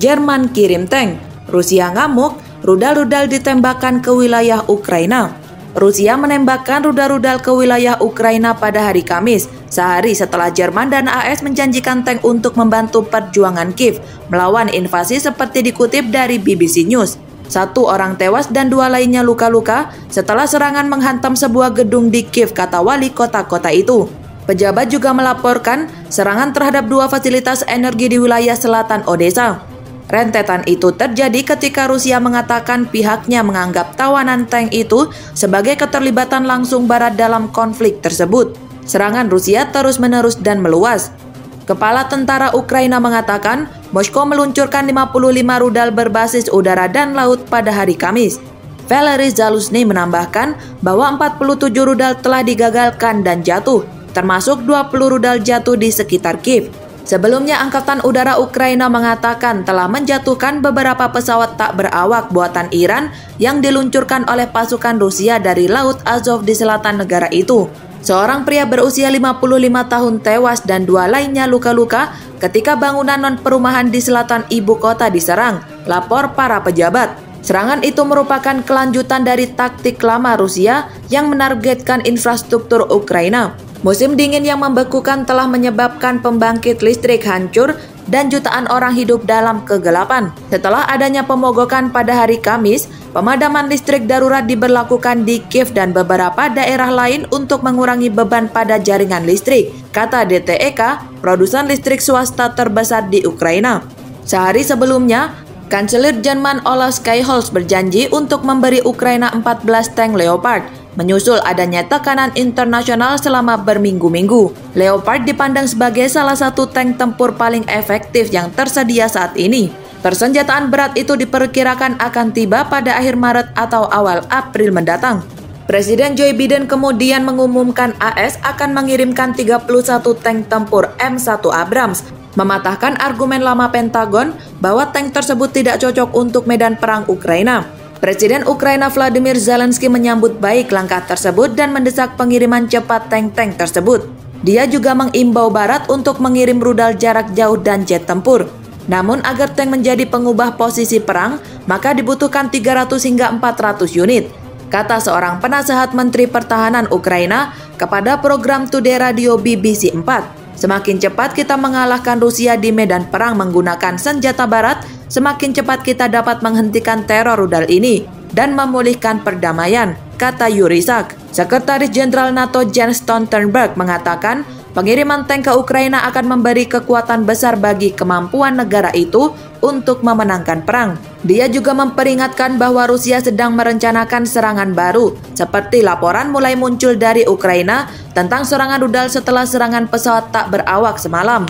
Jerman kirim tank, Rusia ngamuk, rudal-rudal ditembakkan ke wilayah Ukraina. Rusia menembakkan rudal-rudal ke wilayah Ukraina pada hari Kamis, sehari setelah Jerman dan AS menjanjikan tank untuk membantu perjuangan Kiev melawan invasi seperti dikutip dari BBC News. 1 orang tewas dan 2 lainnya luka-luka setelah serangan menghantam sebuah gedung di Kiev, kata wali kota itu. Pejabat juga melaporkan serangan terhadap 2 fasilitas energi di wilayah selatan Odessa. Rentetan itu terjadi ketika Rusia mengatakan pihaknya menganggap tawanan tank itu sebagai keterlibatan langsung Barat dalam konflik tersebut. Serangan Rusia terus-menerus dan meluas. Kepala Tentara Ukraina mengatakan Moskow meluncurkan 55 rudal berbasis udara dan laut pada hari Kamis. Valery Zaluzhny menambahkan bahwa 47 rudal telah digagalkan dan jatuh, termasuk 20 rudal jatuh di sekitar Kiev. Sebelumnya, Angkatan Udara Ukraina mengatakan telah menjatuhkan beberapa pesawat tak berawak buatan Iran yang diluncurkan oleh pasukan Rusia dari Laut Azov di selatan negara itu. Seorang pria berusia 55 tahun tewas dan 2 lainnya luka-luka ketika bangunan non-perumahan di selatan ibu kota diserang, lapor para pejabat. Serangan itu merupakan kelanjutan dari taktik lama Rusia yang menargetkan infrastruktur Ukraina. Musim dingin yang membekukan telah menyebabkan pembangkit listrik hancur dan jutaan orang hidup dalam kegelapan. Setelah adanya pemogokan pada hari Kamis, pemadaman listrik darurat diberlakukan di Kiev dan beberapa daerah lain untuk mengurangi beban pada jaringan listrik, kata DTEK, produsen listrik swasta terbesar di Ukraina. Sehari sebelumnya, Kanselir Jerman Olaf Scholz berjanji untuk memberi Ukraina 14 tank Leopard, menyusul adanya tekanan internasional selama berminggu-minggu. Leopard dipandang sebagai salah satu tank tempur paling efektif yang tersedia saat ini. Persenjataan berat itu diperkirakan akan tiba pada akhir Maret atau awal April mendatang. Presiden Joe Biden kemudian mengumumkan AS akan mengirimkan 31 tank tempur M1 Abrams, mematahkan argumen lama Pentagon bahwa tank tersebut tidak cocok untuk medan perang Ukraina. Presiden Ukraina Vladimir Zelensky menyambut baik langkah tersebut dan mendesak pengiriman cepat tank-tank tersebut. Dia juga mengimbau Barat untuk mengirim rudal jarak jauh dan jet tempur. Namun agar tank menjadi pengubah posisi perang, maka dibutuhkan 300 hingga 400 unit, kata seorang penasehat Menteri Pertahanan Ukraina kepada program Today Radio BBC 4. Semakin cepat kita mengalahkan Rusia di medan perang menggunakan senjata Barat, semakin cepat kita dapat menghentikan teror rudal ini dan memulihkan perdamaian, kata Yurisak. Sekretaris Jenderal NATO Jens Stoltenberg mengatakan pengiriman tank ke Ukraina akan memberi kekuatan besar bagi kemampuan negara itu untuk memenangkan perang. Dia juga memperingatkan bahwa Rusia sedang merencanakan serangan baru, seperti laporan mulai muncul dari Ukraina tentang serangan rudal setelah serangan pesawat tak berawak semalam.